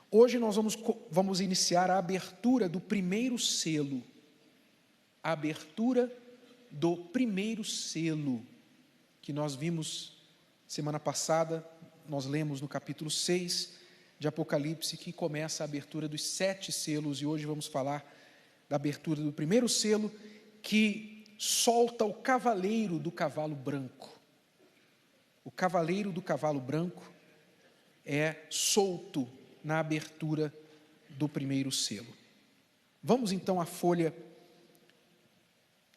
Hoje nós vamos iniciar a abertura do primeiro selo. A abertura do primeiro selo, que nós vimos semana passada, nós lemos no capítulo 6 de Apocalipse, que começa a abertura dos 7 selos, e hoje vamos falar da abertura do primeiro selo, que solta o cavaleiro do cavalo branco. O cavaleiro do cavalo branco é solto na abertura do primeiro selo. Vamos então à folha,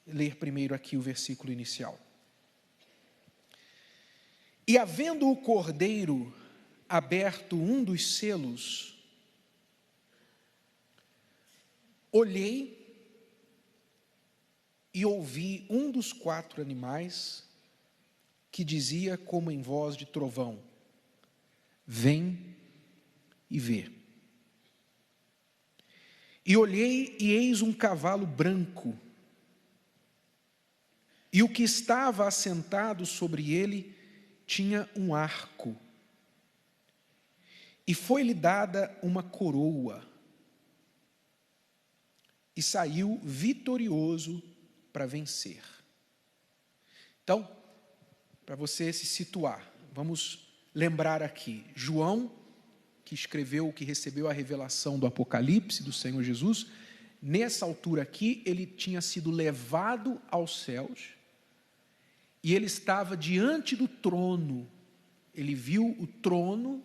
ler primeiro aqui o versículo inicial. E havendo o cordeiro aberto um dos selos, olhei e ouvi um dos 4 animais que dizia como em voz de trovão: vem e vê. E olhei e eis um cavalo branco, e o que estava assentado sobre ele tinha um arco, e foi-lhe dada uma coroa, e saiu vitorioso para vencer. Então, para você se situar, vamos lembrar aqui, João, que escreveu, que recebeu a revelação do Apocalipse do Senhor Jesus, nessa altura aqui, ele tinha sido levado aos céus, e ele estava diante do trono. Ele viu o trono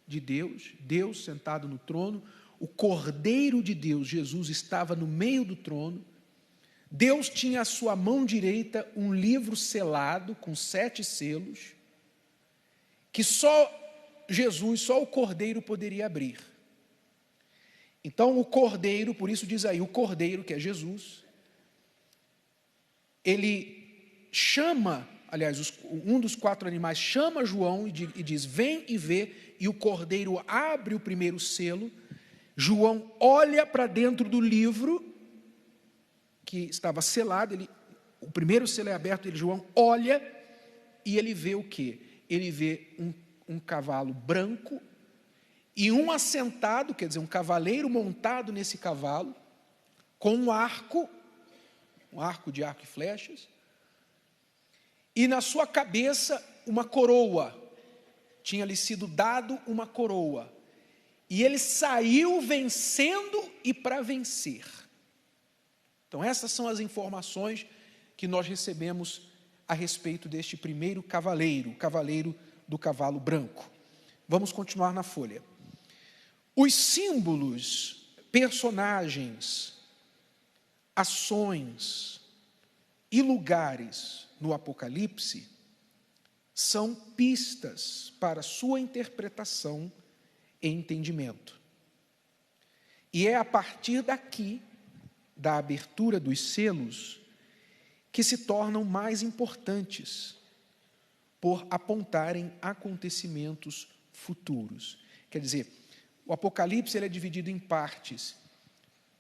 de Deus, Deus sentado no trono, o Cordeiro de Deus, Jesus, estava no meio do trono. Deus tinha à sua mão direita um livro selado com 7 selos, que só Jesus, só o Cordeiro poderia abrir. Então o Cordeiro, por isso diz aí, o Cordeiro, que é Jesus, ele chama, aliás, um dos 4 animais chama João e diz, vem e vê, e o Cordeiro abre o primeiro selo. João olha para dentro do livro, que estava selado, o primeiro selo é aberto, João olha, e ele vê o quê? Ele vê um cavalo branco, e um assentado, quer dizer, um cavaleiro montado nesse cavalo, com um arco de arco e flechas, e na sua cabeça uma coroa, tinha-lhe sido dado uma coroa, e ele saiu vencendo e para vencer. Então essas são as informações que nós recebemos a respeito deste primeiro cavaleiro, o cavaleiro do cavalo branco. Vamos continuar na folha. Os símbolos, personagens, ações e lugares no Apocalipse são pistas para sua interpretação e entendimento. E é a partir daqui, da abertura dos selos, que se tornam mais importantes, por apontarem acontecimentos futuros. Quer dizer, o Apocalipse ele é dividido em partes,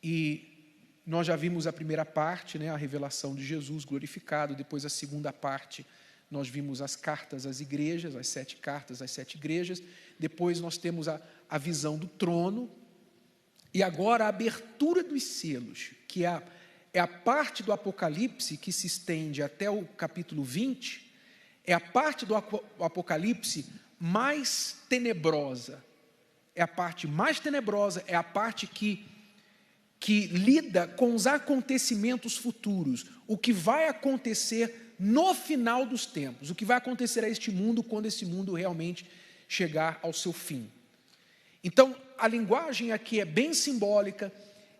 e nós já vimos a primeira parte, a revelação de Jesus glorificado. Depois a segunda parte, nós vimos as cartas às igrejas, as 7 cartas às 7 igrejas. Depois nós temos a visão do trono, e agora a abertura dos selos, que é a parte do Apocalipse que se estende até o capítulo 20, é a parte do Apocalipse mais tenebrosa. É a parte mais tenebrosa, é a parte que lida com os acontecimentos futuros, o que vai acontecer no final dos tempos, o que vai acontecer a este mundo quando esse mundo realmente chegar ao seu fim. Então, a linguagem aqui é bem simbólica,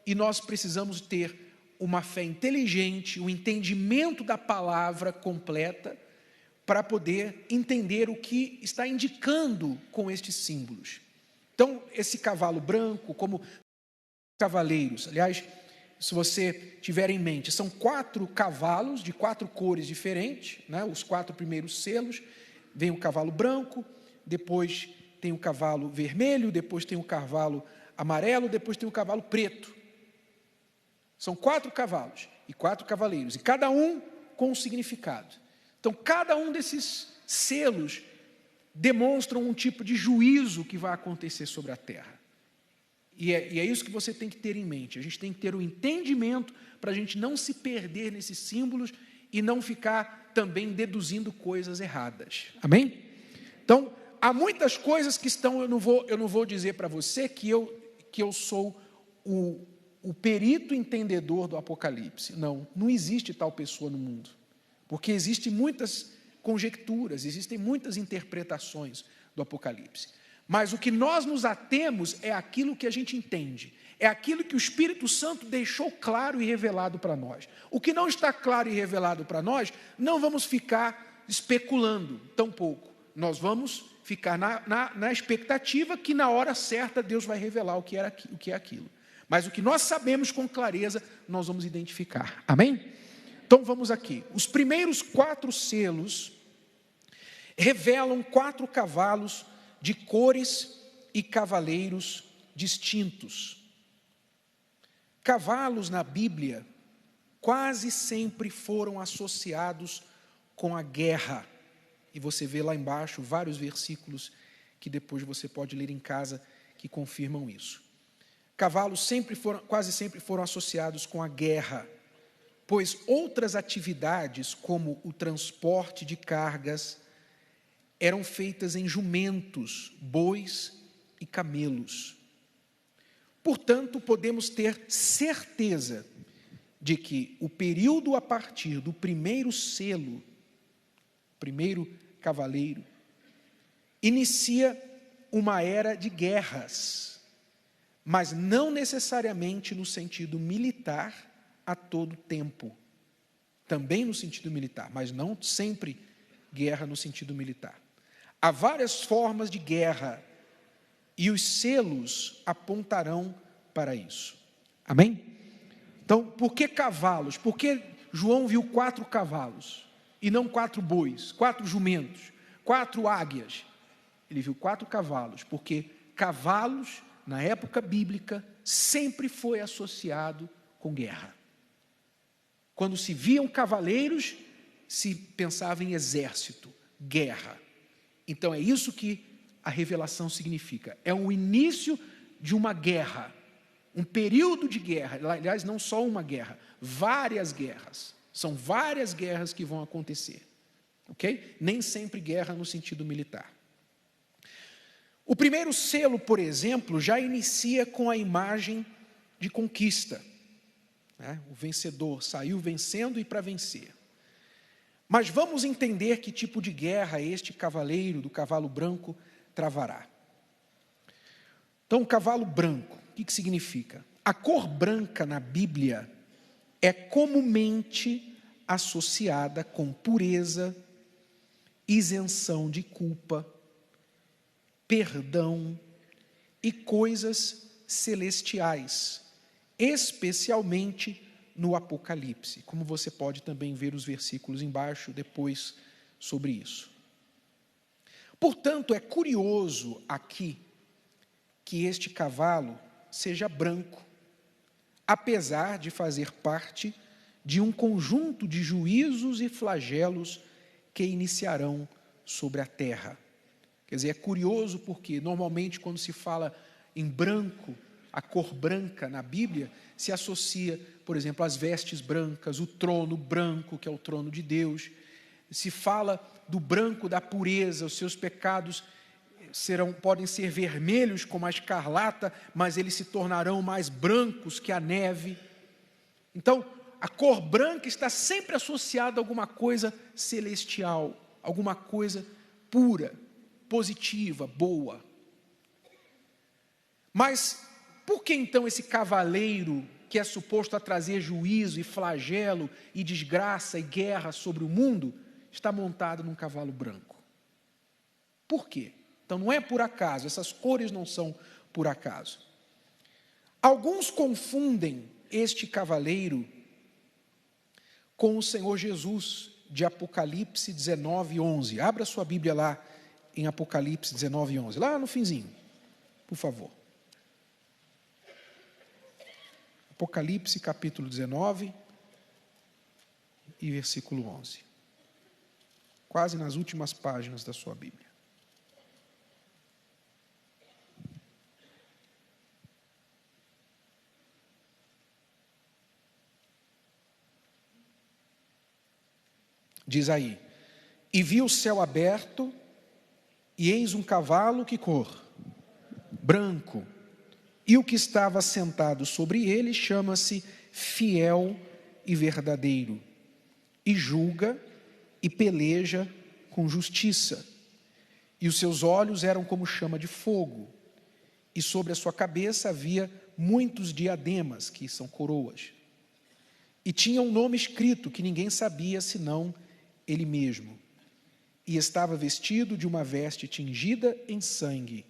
e nós precisamos ter uma fé inteligente, um entendimento da palavra completa, para poder entender o que está indicando com estes símbolos. Então, esse cavalo branco, como cavaleiros, aliás, se você tiver em mente, são 4 cavalos de 4 cores diferentes, os 4 primeiros selos, vem o cavalo branco, depois tem o cavalo vermelho, depois tem o cavalo amarelo, depois tem o cavalo preto. São 4 cavalos e 4 cavaleiros, e cada um com um significado. Então, cada um desses selos demonstram um tipo de juízo que vai acontecer sobre a terra. E é isso que você tem que ter em mente. A gente tem que ter o entendimento para a gente não se perder nesses símbolos e não ficar também deduzindo coisas erradas. Amém? Então, há muitas coisas que estão, eu não vou dizer para você que eu sou o perito entendedor do Apocalipse. Não existe tal pessoa no mundo. Porque existem muitas conjecturas, existem muitas interpretações do Apocalipse. Mas o que nós nos atemos é aquilo que a gente entende. É aquilo que o Espírito Santo deixou claro e revelado para nós. O que não está claro e revelado para nós, não vamos ficar especulando, tampouco. Nós vamos ficar na expectativa que na hora certa Deus vai revelar o que é aquilo. Mas o que nós sabemos com clareza, nós vamos identificar. Amém? Então vamos aqui. Os primeiros 4 selos revelam 4 cavalos de cores e cavaleiros distintos. Cavalos na Bíblia quase sempre foram associados com a guerra. E você vê lá embaixo vários versículos que depois você pode ler em casa que confirmam isso. Cavalos quase sempre foram associados com a guerra, pois outras atividades, como o transporte de cargas, eram feitas em jumentos, bois e camelos. Portanto, podemos ter certeza de que o período a partir do primeiro selo, primeiro cavaleiro, inicia uma era de guerras, mas não necessariamente no sentido militar a todo tempo. Também no sentido militar, mas não sempre guerra no sentido militar. Há várias formas de guerra e os selos apontarão para isso. Amém? Então, por que cavalos? Por que João viu 4 cavalos e não 4 bois, 4 jumentos, 4 águias? Ele viu 4 cavalos, porque cavalos, na época bíblica, sempre foi associado com guerra. Quando se viam cavaleiros, se pensava em exército, guerra. Então é isso que a revelação significa. É o início de uma guerra, um período de guerra. Aliás, não só uma guerra, várias guerras. São várias guerras que vão acontecer. Ok? Nem sempre guerra no sentido militar. O primeiro selo, por exemplo, já inicia com a imagem de conquista. O vencedor saiu vencendo e para vencer. Mas vamos entender que tipo de guerra este cavaleiro do cavalo branco travará. Então, o cavalo branco, o que significa? A cor branca na Bíblia é comumente associada com pureza, isenção de culpa, perdão e coisas celestiais, especialmente no Apocalipse, como você pode também ver os versículos embaixo depois sobre isso. Portanto, é curioso aqui que este cavalo seja branco, apesar de fazer parte de um conjunto de juízos e flagelos que iniciarão sobre a terra. Quer dizer, é curioso porque normalmente quando se fala em branco, a cor branca na Bíblia se associa, por exemplo, às vestes brancas, o trono branco, que é o trono de Deus. Se fala do branco da pureza, os seus pecados podem ser vermelhos como a escarlata, mas eles se tornarão mais brancos que a neve. Então, a cor branca está sempre associada a alguma coisa celestial, alguma coisa pura, positiva, boa. Mas por que então esse cavaleiro, que é suposto a trazer juízo e flagelo e desgraça e guerra sobre o mundo, está montado num cavalo branco? Por quê? Então não é por acaso, essas cores não são por acaso. Alguns confundem este cavaleiro com o Senhor Jesus, de Apocalipse 19:11. Abra sua Bíblia lá em Apocalipse 19:11, lá no finzinho, por favor. Apocalipse capítulo 19 e versículo 11. Quase nas últimas páginas da sua Bíblia. diz aí: e vi o céu aberto, e eis um cavalo, que cor? Branco. E o que estava sentado sobre ele chama-se Fiel e Verdadeiro, e julga e peleja com justiça. E os seus olhos eram como chama de fogo, e sobre a sua cabeça havia muitos diademas, que são coroas. E tinha um nome escrito que ninguém sabia senão ele mesmo. E estava vestido de uma veste tingida em sangue,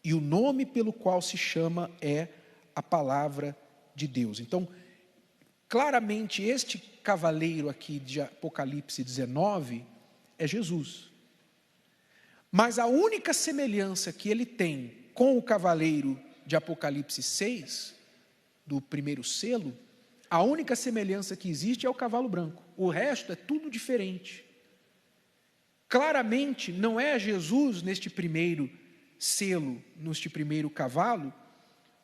e o nome pelo qual se chama é a Palavra de Deus. Então, claramente, este cavaleiro aqui de Apocalipse 19 é Jesus. Mas a única semelhança que ele tem com o cavaleiro de Apocalipse 6, do primeiro selo, a única semelhança que existe é o cavalo branco. O resto é tudo diferente. Claramente, não é Jesus neste primeiro selo, neste primeiro cavalo,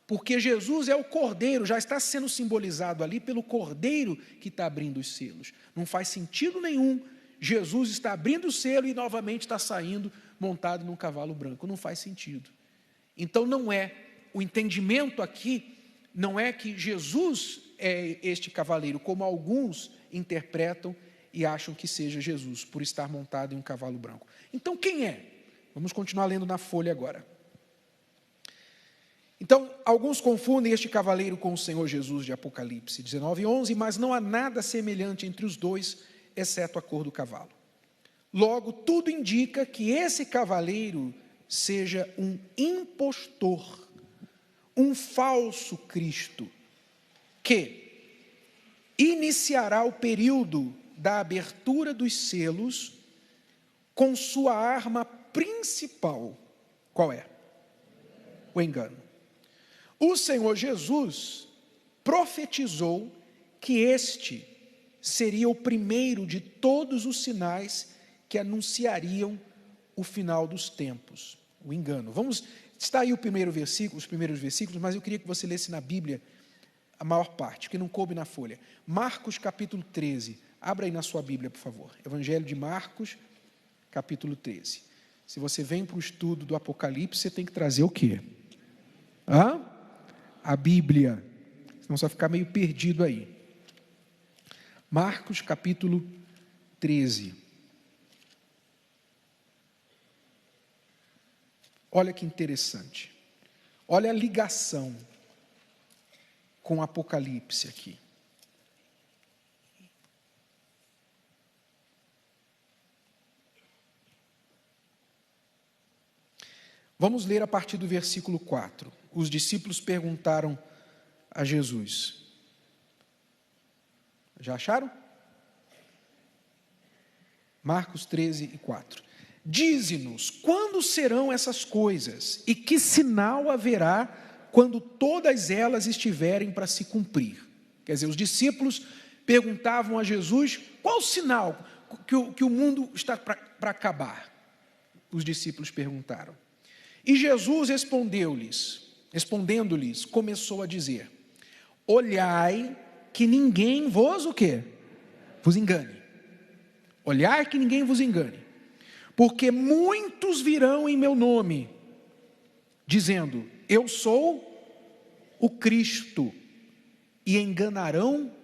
porque Jesus é o cordeiro, já está sendo simbolizado ali pelo cordeiro que está abrindo os selos. Não faz sentido nenhum Jesus está abrindo o selo e novamente está saindo montado num cavalo branco. Não faz sentido. Então não é, o entendimento aqui não é que Jesus é este cavaleiro, como alguns interpretam e acham que seja Jesus, por estar montado em um cavalo branco. Então quem é? Vamos continuar lendo na folha agora. Então, alguns confundem este cavaleiro com o Senhor Jesus de Apocalipse 19:11, mas não há nada semelhante entre os dois, exceto a cor do cavalo. Logo, tudo indica que esse cavaleiro seja um impostor, um falso Cristo, que iniciará o período da abertura dos selos com sua arma principal. Qual é? O engano. O Senhor Jesus profetizou que este seria o primeiro de todos os sinais que anunciariam o final dos tempos, o engano. Está aí o primeiro versículo, os primeiros versículos, mas eu queria que você lesse na Bíblia a maior parte, que não coube na folha. Marcos capítulo 13, abra aí na sua Bíblia, por favor. Evangelho de Marcos, capítulo 13. Se você vem para o estudo do Apocalipse, você tem que trazer o quê? A Bíblia, senão você vai ficar meio perdido aí. Marcos capítulo 13. Olha que interessante. Olha a ligação com o Apocalipse aqui. Vamos ler a partir do versículo 4. Os discípulos perguntaram a Jesus. Já acharam? Marcos 13 e 4. Dize-nos, quando serão essas coisas? E que sinal haverá quando todas elas estiverem para se cumprir? Quer dizer, os discípulos perguntavam a Jesus, qual o sinal que o mundo está para acabar? Os discípulos perguntaram. E Jesus respondendo-lhes, começou a dizer, olhai que ninguém vos o quê? Vos engane. Olhai que ninguém vos engane. Porque muitos virão em meu nome, dizendo, eu sou o Cristo, e enganarão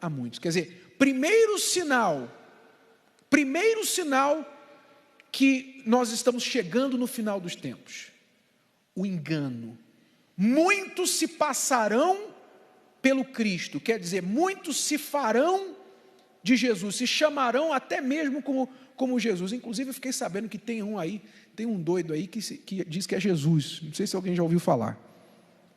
a muitos. Quer dizer, primeiro sinal que nós estamos chegando no final dos tempos, o engano. Muitos se passarão pelo Cristo, quer dizer, muitos se farão de Jesus, se chamarão até mesmo como Jesus. Inclusive eu fiquei sabendo que tem um doido aí que diz que é Jesus. Não sei se alguém já ouviu falar.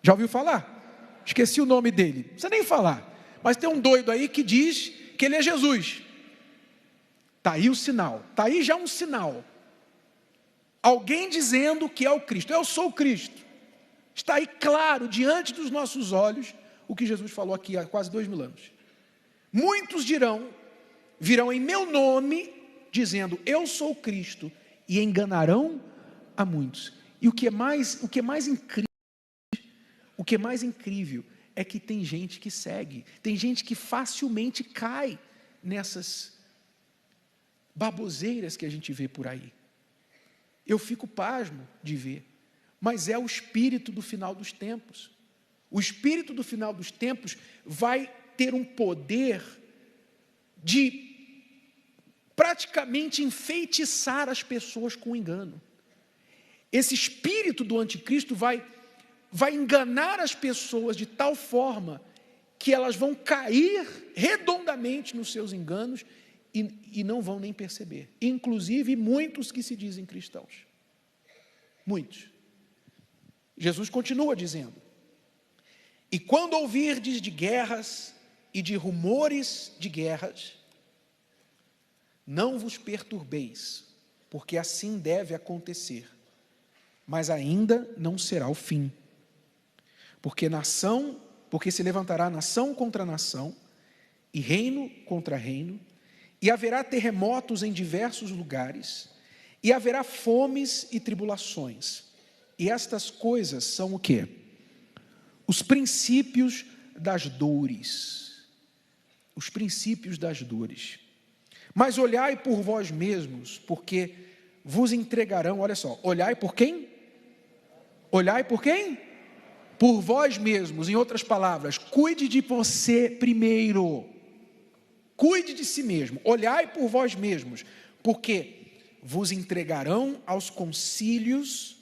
Já ouviu falar? Esqueci o nome dele, não precisa nem falar. Mas tem um doido aí que diz que ele é Jesus. Está aí o sinal, está aí já um sinal. Alguém dizendo que é o Cristo, eu sou o Cristo. Está aí claro, diante dos nossos olhos, o que Jesus falou aqui há quase 2000 anos. Muitos virão em meu nome, dizendo, eu sou o Cristo, e enganarão a muitos. E o que é mais incrível é que tem gente que segue, tem gente que facilmente cai baboseiras que a gente vê por aí. Eu fico pasmo de ver, mas é o espírito do final dos tempos. O espírito do final dos tempos vai ter um poder de praticamente enfeitiçar as pessoas com engano. Esse espírito do anticristo vai enganar as pessoas de tal forma que elas vão cair redondamente nos seus enganos e não vão nem perceber. Inclusive muitos que se dizem cristãos. Muitos. Jesus continua dizendo: e quando ouvirdes de guerras e de rumores de guerras, não vos perturbeis, porque assim deve acontecer, mas ainda não será o fim. Porque se levantará nação contra nação, e reino contra reino, e haverá terremotos em diversos lugares, e haverá fomes e tribulações. E estas coisas são o quê? Os princípios das dores. Os princípios das dores. Mas olhai por vós mesmos, porque vos entregarão, olha só, olhai por quem? Olhai por quem? Por vós mesmos, em outras palavras, cuide de você primeiro. Cuide de si mesmo, olhai por vós mesmos, porque vos entregarão aos concílios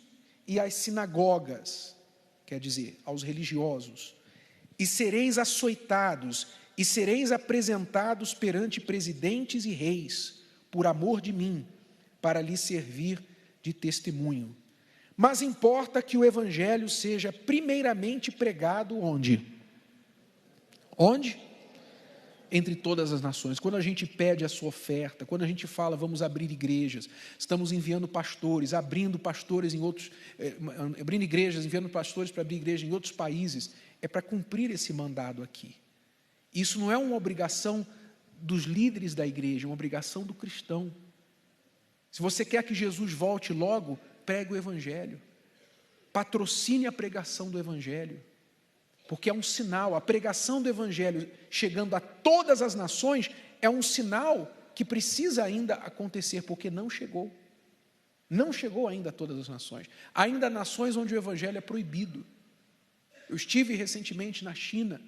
e às sinagogas, quer dizer, aos religiosos, e sereis açoitados, e sereis apresentados perante presidentes e reis, por amor de mim, para lhes servir de testemunho. Mas importa que o evangelho seja primeiramente pregado onde? Onde? Entre todas as nações. Quando a gente pede a sua oferta, quando a gente fala, vamos abrir igrejas, estamos enviando pastores, abrindo igrejas, enviando pastores para abrir igreja em outros países, é para cumprir esse mandado aqui. Isso não é uma obrigação dos líderes da igreja, é uma obrigação do cristão. Se você quer que Jesus volte logo, pregue o evangelho, patrocine a pregação do evangelho, porque é um sinal, a pregação do evangelho chegando a todas as nações é um sinal que precisa ainda acontecer, porque não chegou ainda a todas as nações, ainda há nações onde o evangelho é proibido. Eu estive recentemente na China,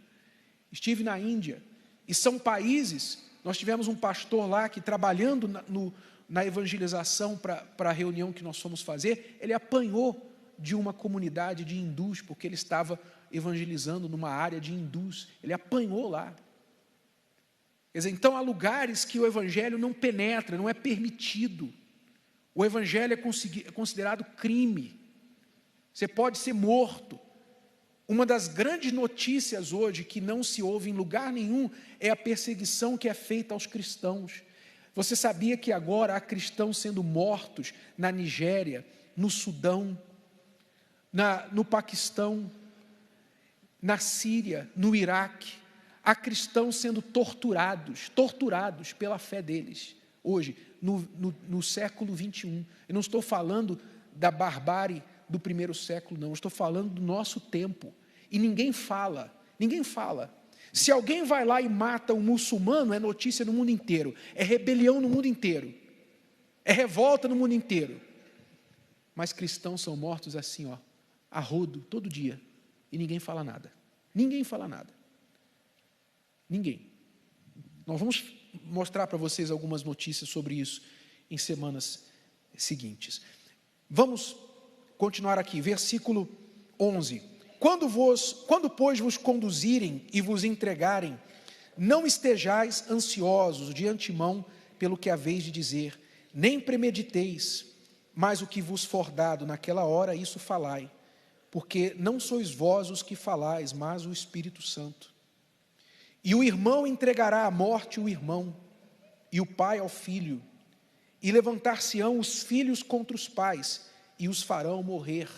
estive na Índia, e são países, nós tivemos um pastor lá que trabalhando na evangelização para a reunião que nós fomos fazer, ele apanhou de uma comunidade de hindus, porque ele estava evangelizando numa área de hindus, ele apanhou lá. Quer dizer, então há lugares que o evangelho não penetra, não é permitido. O evangelho é considerado crime. Você pode ser morto. Uma das grandes notícias hoje que não se ouve em lugar nenhum é a perseguição que é feita aos cristãos. Você sabia que agora há cristãos sendo mortos na Nigéria, no Sudão, no Paquistão, na Síria, no Iraque? Há cristãos sendo torturados pela fé deles, hoje, no século 21. Eu não estou falando da barbárie do primeiro século, não, eu estou falando do nosso tempo. E ninguém fala. Se alguém vai lá e mata um muçulmano, é notícia no mundo inteiro, é rebelião no mundo inteiro, é revolta no mundo inteiro. Mas cristãos são mortos assim, a rodo, todo dia, e ninguém fala nada. Ninguém. Nós vamos mostrar para vocês algumas notícias sobre isso em semanas seguintes. Vamos continuar aqui, versículo 11. Quando, pois, vos conduzirem e vos entregarem, não estejais ansiosos de antemão pelo que haveis de dizer, nem premediteis, mas o que vos for dado naquela hora, isso falai, porque não sois vós os que falais, mas o Espírito Santo. E o irmão entregará à morte o irmão, e o pai ao filho, e levantar-se-ão os filhos contra os pais, e os farão morrer.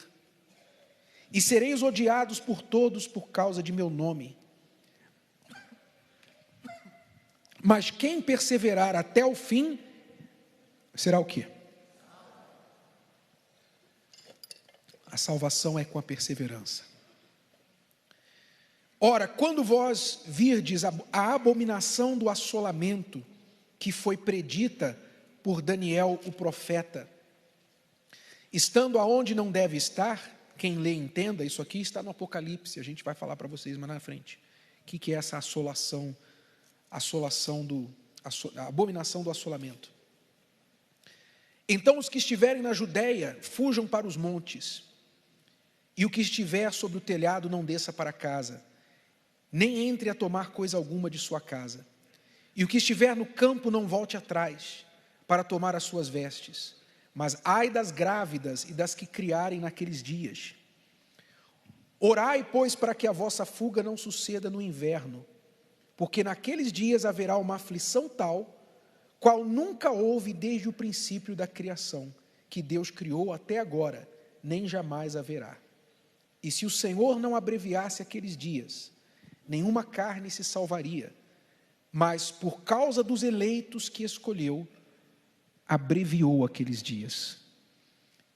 E sereis odiados por todos por causa de meu nome. Mas quem perseverar até o fim, será o quê? A salvação é com a perseverança. Ora, quando vós virdes a abominação do assolamento, que foi predita por Daniel, o profeta. Estando aonde não deve estar, quem lê entenda, isso aqui está no Apocalipse, a gente vai falar para vocês mais na frente. O que é essa assolação, a abominação do assolamento? Então os que estiverem na Judéia, fujam para os montes, e o que estiver sobre o telhado não desça para casa, nem entre a tomar coisa alguma de sua casa. E o que estiver no campo não volte atrás, para tomar as suas vestes. Mas ai das grávidas e das que criarem naqueles dias. Orai, pois, para que a vossa fuga não suceda no inverno, porque naqueles dias haverá uma aflição tal, qual nunca houve desde o princípio da criação, que Deus criou até agora, nem jamais haverá. E se o Senhor não abreviasse aqueles dias, nenhuma carne se salvaria, mas por causa dos eleitos que escolheu, abreviou aqueles dias.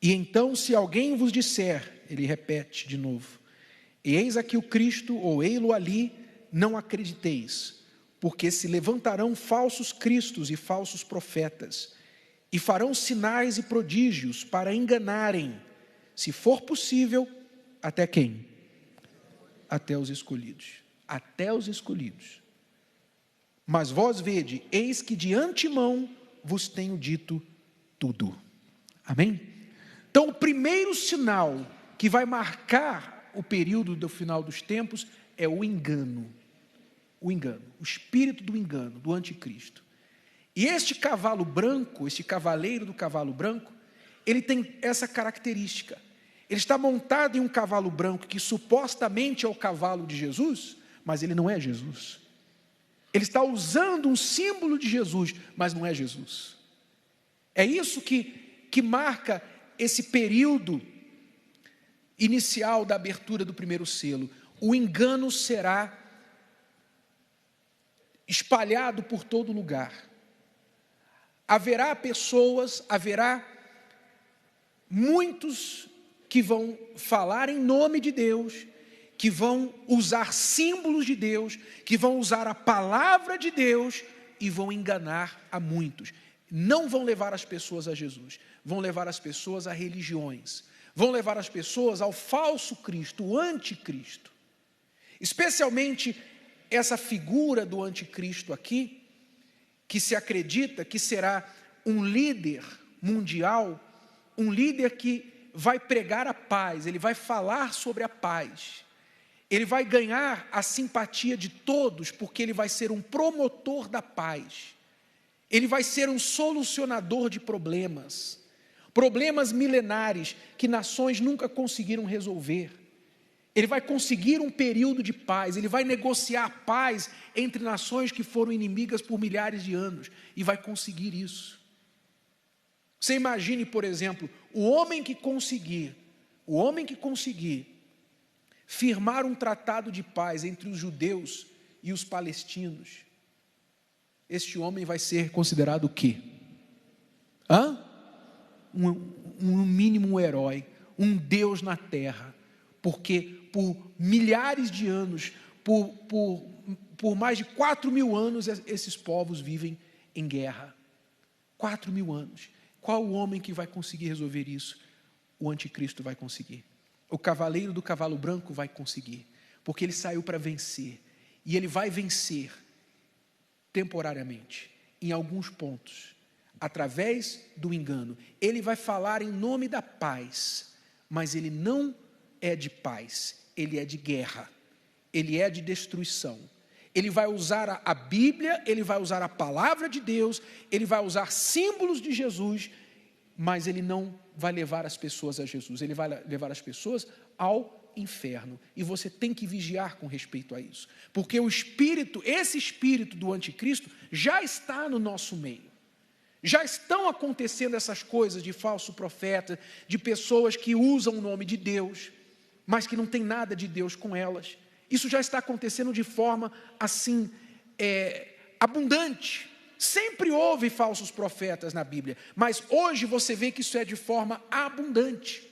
E então, se alguém vos disser, ele repete de novo, eis aqui o Cristo, ou ei-lo ali, não acrediteis, porque se levantarão falsos cristos e falsos profetas, e farão sinais e prodígios para enganarem, se for possível, até quem? Até os escolhidos. Até os escolhidos. Mas vós vede, eis que de antemão vos tenho dito tudo. Amém? Então, o primeiro sinal que vai marcar o período do final dos tempos é o engano. O engano, o espírito do engano, do anticristo. E este cavalo branco, este cavaleiro do cavalo branco, ele tem essa característica. Ele está montado em um cavalo branco que supostamente é o cavalo de Jesus, mas ele não é Jesus. Ele está usando um símbolo de Jesus, mas não é Jesus. É isso que marca esse período inicial da abertura do primeiro selo. O engano será espalhado por todo lugar. Haverá pessoas, haverá muitos que vão falar em nome de Deus, que vão usar símbolos de Deus, que vão usar a palavra de Deus e vão enganar a muitos. Não vão levar as pessoas a Jesus, vão levar as pessoas a religiões, vão levar as pessoas ao falso Cristo, o anticristo. Especialmente essa figura do anticristo aqui, que se acredita que será um líder mundial, um líder que vai pregar a paz, ele vai falar sobre a paz. Ele vai ganhar a simpatia de todos, porque ele vai ser um promotor da paz. Ele vai ser um solucionador de problemas. Problemas milenares que nações nunca conseguiram resolver. Ele vai conseguir um período de paz. Ele vai negociar paz entre nações que foram inimigas por milhares de anos. E vai conseguir isso. Você imagine, por exemplo, o homem que conseguir firmar um tratado de paz entre os judeus e os palestinos, este homem vai ser considerado o quê? Um mínimo herói, um Deus na terra, porque por milhares de anos, por mais de 4.000 anos, esses povos vivem em guerra. 4.000 anos. Qual o homem que vai conseguir resolver isso? O anticristo vai conseguir. O cavaleiro do cavalo branco vai conseguir, porque ele saiu para vencer, e ele vai vencer temporariamente, em alguns pontos, através do engano. Ele vai falar em nome da paz, mas ele não é de paz, ele é de guerra, ele é de destruição. Ele vai usar a Bíblia, ele vai usar a palavra de Deus, ele vai usar símbolos de Jesus, mas ele não vai levar as pessoas a Jesus, ele vai levar as pessoas ao inferno. E você tem que vigiar com respeito a isso, porque esse espírito do anticristo já está no nosso meio. Já estão acontecendo essas coisas de falso profeta, de pessoas que usam o nome de Deus, mas que não tem nada de Deus com elas. Isso já está acontecendo de forma assim, abundante. Sempre houve falsos profetas na Bíblia, mas hoje você vê que isso é de forma abundante.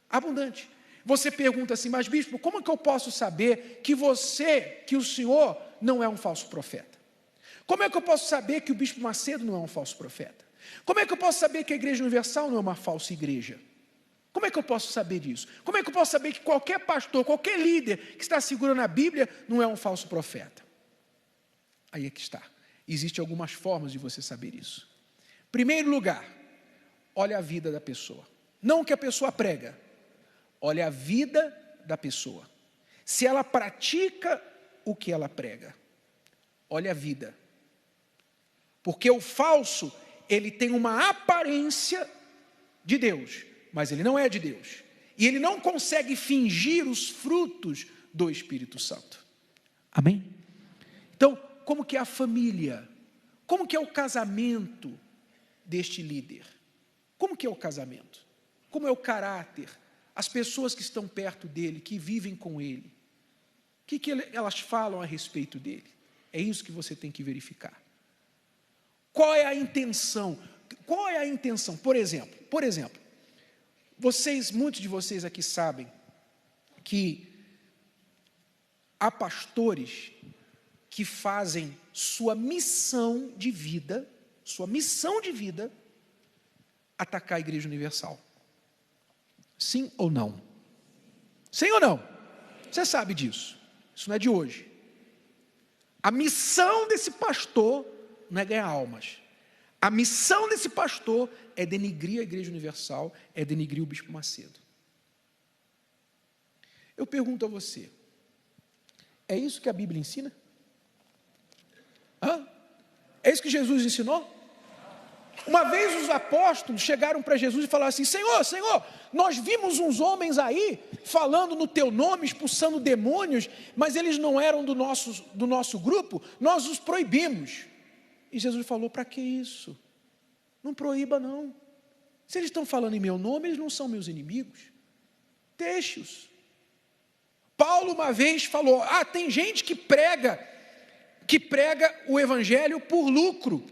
Abundante. Você pergunta assim, mas bispo, como é que eu posso saber que o senhor não é um falso profeta? Como é que eu posso saber que o bispo Macedo não é um falso profeta? Como é que eu posso saber que a Igreja Universal não é uma falsa igreja? Como é que eu posso saber disso? Como é que eu posso saber que qualquer pastor, qualquer líder que está segurando a Bíblia não é um falso profeta? Aí é que está. Existem algumas formas de você saber isso. Primeiro lugar, olha a vida da pessoa. Não o que a pessoa prega. Olha a vida da pessoa. Se ela pratica o que ela prega. Olha a vida. Porque o falso, ele tem uma aparência de Deus, mas ele não é de Deus. E ele não consegue fingir os frutos do Espírito Santo. Amém? Então, como que é a família? Como que é o casamento deste líder? Como que é o casamento? Como é o caráter? As pessoas que estão perto dele, que vivem com ele. O que elas falam a respeito dele? É isso que você tem que verificar. Qual é a intenção? Qual é a intenção? Por exemplo, muitos de vocês aqui sabem que há pastores que fazem sua missão de vida, atacar a Igreja Universal. Sim ou não? Sim ou não? Você sabe disso. Isso não é de hoje. A missão desse pastor não é ganhar almas. A missão desse pastor é denigrir a Igreja Universal, é denigrir o Bispo Macedo. Eu pergunto a você, é isso que a Bíblia ensina? É isso que Jesus ensinou? Uma vez os apóstolos chegaram para Jesus e falaram assim: Senhor, nós vimos uns homens aí falando no teu nome, expulsando demônios, mas eles não eram do nosso grupo, nós os proibimos. E Jesus falou: para que isso? Não proíba não. Se eles estão falando em meu nome, eles não são meus inimigos. Deixe-os. Paulo uma vez falou: tem gente que prega o evangelho por lucro.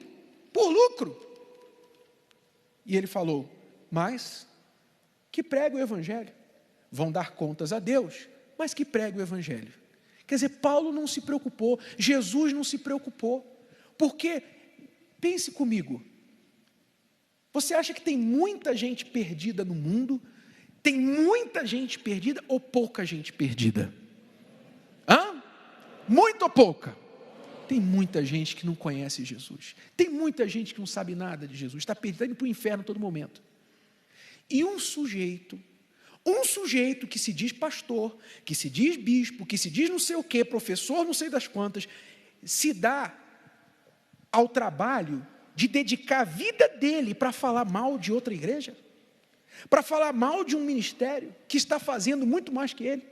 E ele falou: mas que pregue o evangelho. Vão dar contas a Deus, mas que pregue o evangelho. Quer dizer, Paulo não se preocupou, Jesus não se preocupou. Porque, pense comigo, você acha que tem muita gente perdida no mundo? Tem muita gente perdida ou pouca gente perdida? Muito ou pouca? Tem muita gente que não conhece Jesus. Tem muita gente que não sabe nada de Jesus. Está perdido, está indo para o inferno a todo momento. E um sujeito que se diz pastor, que se diz bispo, que se diz não sei o quê, professor não sei das quantas, se dá ao trabalho de dedicar a vida dele para falar mal de outra igreja, para falar mal de um ministério que está fazendo muito mais que ele.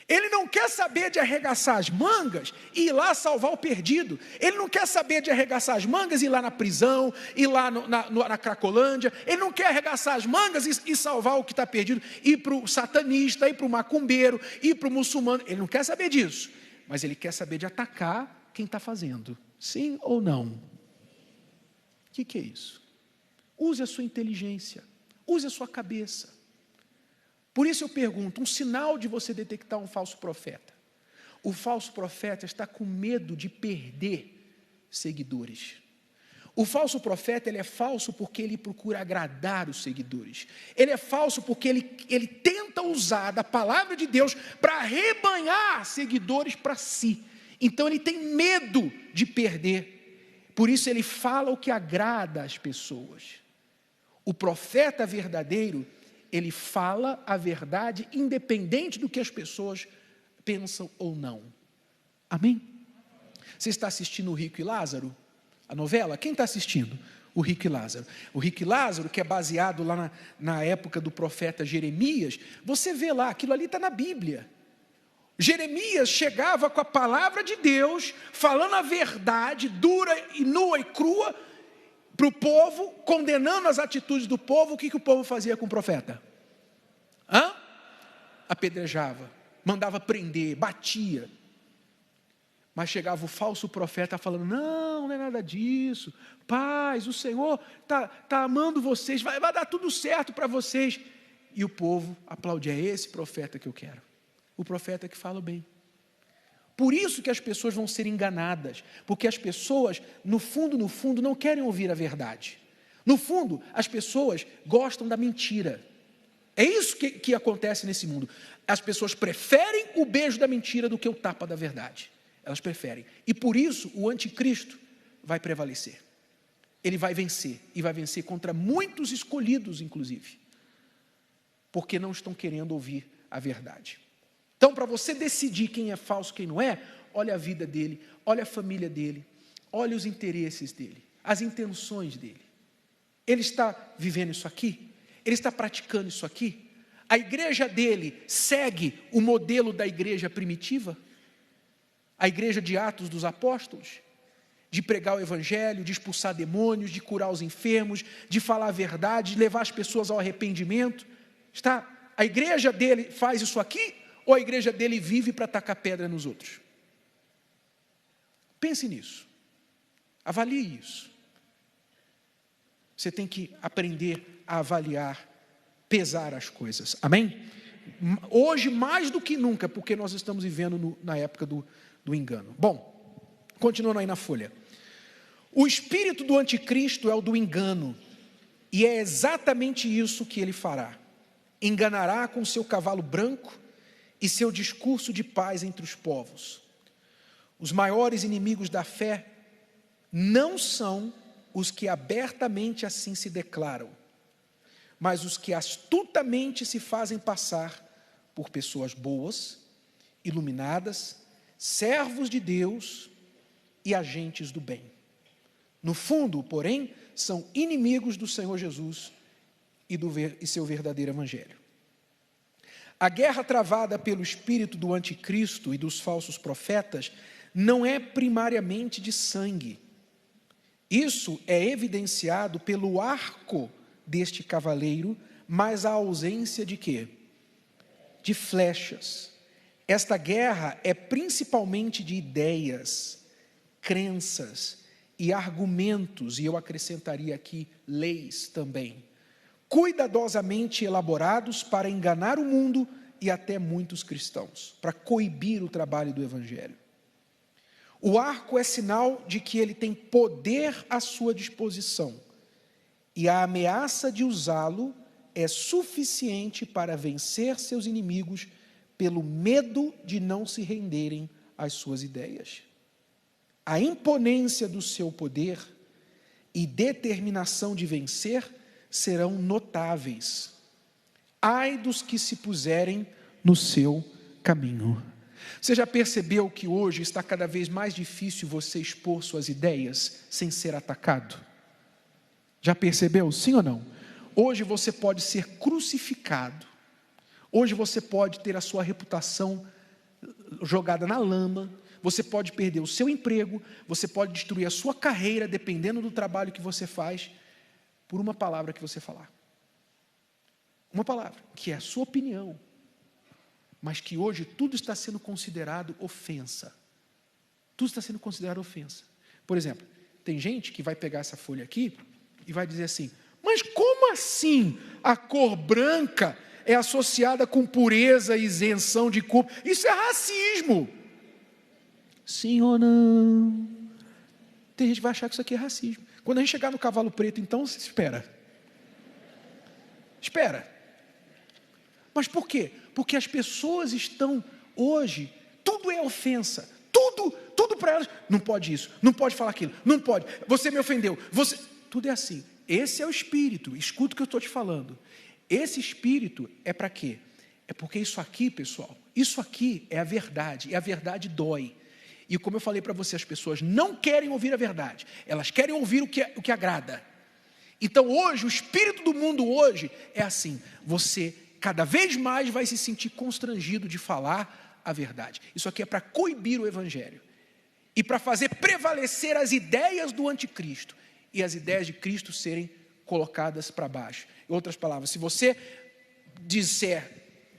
Ele não quer saber de arregaçar as mangas e ir lá salvar o perdido. Ele não quer saber de arregaçar as mangas e ir lá na prisão, ir lá na Cracolândia. Ele não quer arregaçar as mangas e salvar o que está perdido, ir para o satanista, ir para o macumbeiro, ir para o muçulmano. Ele não quer saber disso, mas ele quer saber de atacar quem está fazendo. Sim ou não? O que é isso? Use a sua inteligência, use a sua cabeça. Por isso eu pergunto, um sinal de você detectar um falso profeta. O falso profeta está com medo de perder seguidores. O falso profeta, ele é falso porque ele procura agradar os seguidores. Ele é falso porque ele tenta usar da palavra de Deus para arrebanhar seguidores para si. Então ele tem medo de perder. Por isso ele fala o que agrada às pessoas. O profeta verdadeiro, ele fala a verdade independente do que as pessoas pensam ou não. Amém? Você está assistindo o Rico e Lázaro? A novela? Quem está assistindo? O Rico e Lázaro. O Rico e Lázaro, que é baseado lá na época do profeta Jeremias, você vê lá, aquilo ali está na Bíblia. Jeremias chegava com a palavra de Deus, falando a verdade dura e nua e crua, para o povo, condenando as atitudes do povo. O que o povo fazia com o profeta? Apedrejava, mandava prender, batia. Mas chegava o falso profeta falando: não é nada disso, paz, o Senhor está amando vocês, vai dar tudo certo para vocês. E o povo aplaudia: é esse profeta que eu quero, o profeta que fala bem, Por isso que as pessoas vão ser enganadas, porque as pessoas, no fundo, não querem ouvir a verdade. No fundo, as pessoas gostam da mentira. É isso que acontece nesse mundo. As pessoas preferem o beijo da mentira do que o tapa da verdade. Elas preferem. E por isso o anticristo vai prevalecer. Ele vai vencer, e vai vencer contra muitos escolhidos, inclusive, porque não estão querendo ouvir a verdade. Então, para você decidir quem é falso, quem não é, olha a vida dele, olha a família dele, olha os interesses dele, as intenções dele. Ele está vivendo isso aqui? Ele está praticando isso aqui? A igreja dele segue o modelo da igreja primitiva? A igreja de Atos dos Apóstolos? De pregar o evangelho, de expulsar demônios, de curar os enfermos, de falar a verdade, de levar as pessoas ao arrependimento? A igreja dele faz isso aqui? Ou a igreja dele vive para tacar pedra nos outros? Pense nisso. Avalie isso. Você tem que aprender a avaliar, pesar as coisas. Amém? Hoje, mais do que nunca, porque nós estamos vivendo na época do engano. Bom, continuando aí na folha. O espírito do anticristo é o do engano, e é exatamente isso que ele fará. Enganará com seu cavalo branco e seu discurso de paz entre os povos. Os maiores inimigos da fé não são os que abertamente assim se declaram, mas os que astutamente se fazem passar por pessoas boas, iluminadas, servos de Deus e agentes do bem. No fundo, porém, são inimigos do Senhor Jesus e seu verdadeiro evangelho. A guerra travada pelo espírito do anticristo e dos falsos profetas não é primariamente de sangue. Isso é evidenciado pelo arco deste cavaleiro, mas a ausência de quê? De flechas. Esta guerra é principalmente de ideias, crenças e argumentos, e eu acrescentaria aqui leis também, cuidadosamente elaborados para enganar o mundo e até muitos cristãos, para coibir o trabalho do evangelho. O arco é sinal de que ele tem poder à sua disposição, e a ameaça de usá-lo é suficiente para vencer seus inimigos pelo medo de não se renderem às suas ideias. A imponência do seu poder e determinação de vencer serão notáveis. Ai dos que se puserem no seu caminho. Você já percebeu que hoje está cada vez mais difícil você expor suas ideias sem ser atacado? Já percebeu? Sim ou não? Hoje você pode ser crucificado. Hoje você pode ter a sua reputação jogada na lama. Você pode perder o seu emprego. Você pode destruir a sua carreira, dependendo do trabalho que você faz, por uma palavra que você falar. Uma palavra, que é a sua opinião. Mas que hoje tudo está sendo considerado ofensa. Tudo está sendo considerado ofensa. Por exemplo, tem gente que vai pegar essa folha aqui e vai dizer assim: mas como assim a cor branca é associada com pureza e isenção de culpa? Isso é racismo. Sim ou não? Tem gente que vai achar que isso aqui é racismo. Quando a gente chegar no cavalo preto, então, se espera. Espera. Mas por quê? Porque as pessoas estão hoje, tudo é ofensa, tudo para elas, não pode isso, não pode falar aquilo, não pode, você me ofendeu, tudo é assim. Esse é o espírito, escuta o que eu estou te falando. Esse espírito é para quê? É porque isso aqui, pessoal, isso aqui é a verdade, e a verdade dói. E como eu falei para você, as pessoas não querem ouvir a verdade, elas querem ouvir o que agrada. Então hoje, o espírito do mundo hoje é assim, você cada vez mais vai se sentir constrangido de falar a verdade. Isso aqui é para coibir o evangelho e para fazer prevalecer as ideias do anticristo e as ideias de Cristo serem colocadas para baixo. Em outras palavras, se você disser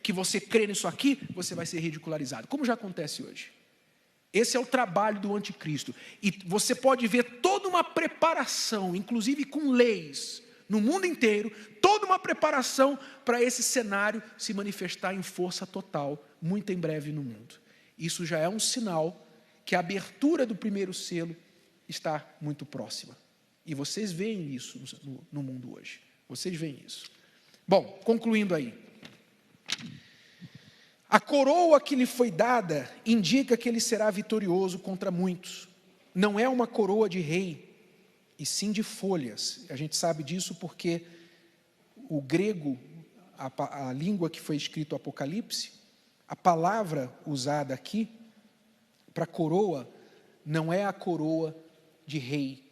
que você crê nisso aqui, você vai ser ridicularizado, como já acontece hoje. Esse é o trabalho do anticristo. E você pode ver toda uma preparação, inclusive com leis, no mundo inteiro, toda uma preparação para esse cenário se manifestar em força total, muito em breve no mundo. Isso já é um sinal que a abertura do primeiro selo está muito próxima. E vocês veem isso no mundo hoje. Vocês veem isso. Bom, concluindo aí. A coroa que lhe foi dada indica que ele será vitorioso contra muitos. Não é uma coroa de rei, e sim de folhas. A gente sabe disso porque o grego, a língua que foi escrito o Apocalipse, a palavra usada aqui para coroa não é a coroa de rei,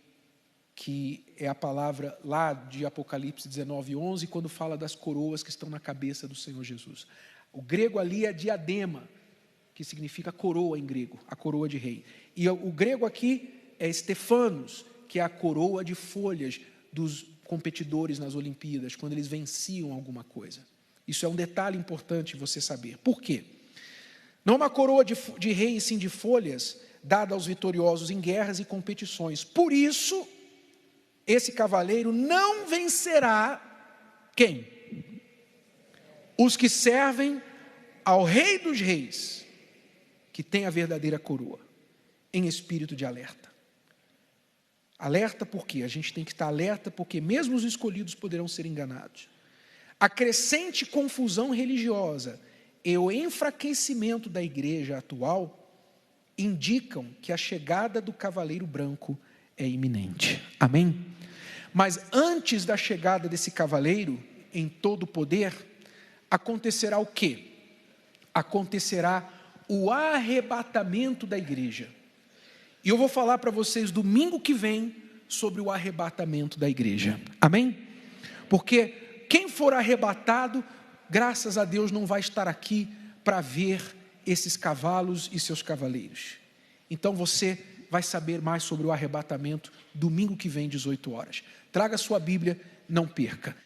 que é a palavra lá de Apocalipse 19:11, quando fala das coroas que estão na cabeça do Senhor Jesus. O grego ali é diadema, que significa coroa em grego, a coroa de rei. E o grego aqui é Stefanos, que é a coroa de folhas dos competidores nas Olimpíadas, quando eles venciam alguma coisa. Isso é um detalhe importante você saber. Por quê? Não é uma coroa de rei, sim de folhas, dada aos vitoriosos em guerras e competições. Por isso, esse cavaleiro não vencerá quem? Os que servem ao Rei dos Reis, que tem a verdadeira coroa, em espírito de alerta. Alerta por quê? A gente tem que estar alerta porque mesmo os escolhidos poderão ser enganados. A crescente confusão religiosa e o enfraquecimento da igreja atual indicam que a chegada do cavaleiro branco é iminente. Amém? Mas antes da chegada desse cavaleiro em todo o poder, acontecerá o quê? Acontecerá o arrebatamento da igreja. E eu vou falar para vocês domingo que vem sobre o arrebatamento da igreja. Amém? Porque quem for arrebatado, graças a Deus, não vai estar aqui para ver esses cavalos e seus cavaleiros. Então você vai saber mais sobre o arrebatamento domingo que vem, 18 horas. Traga sua Bíblia, não perca.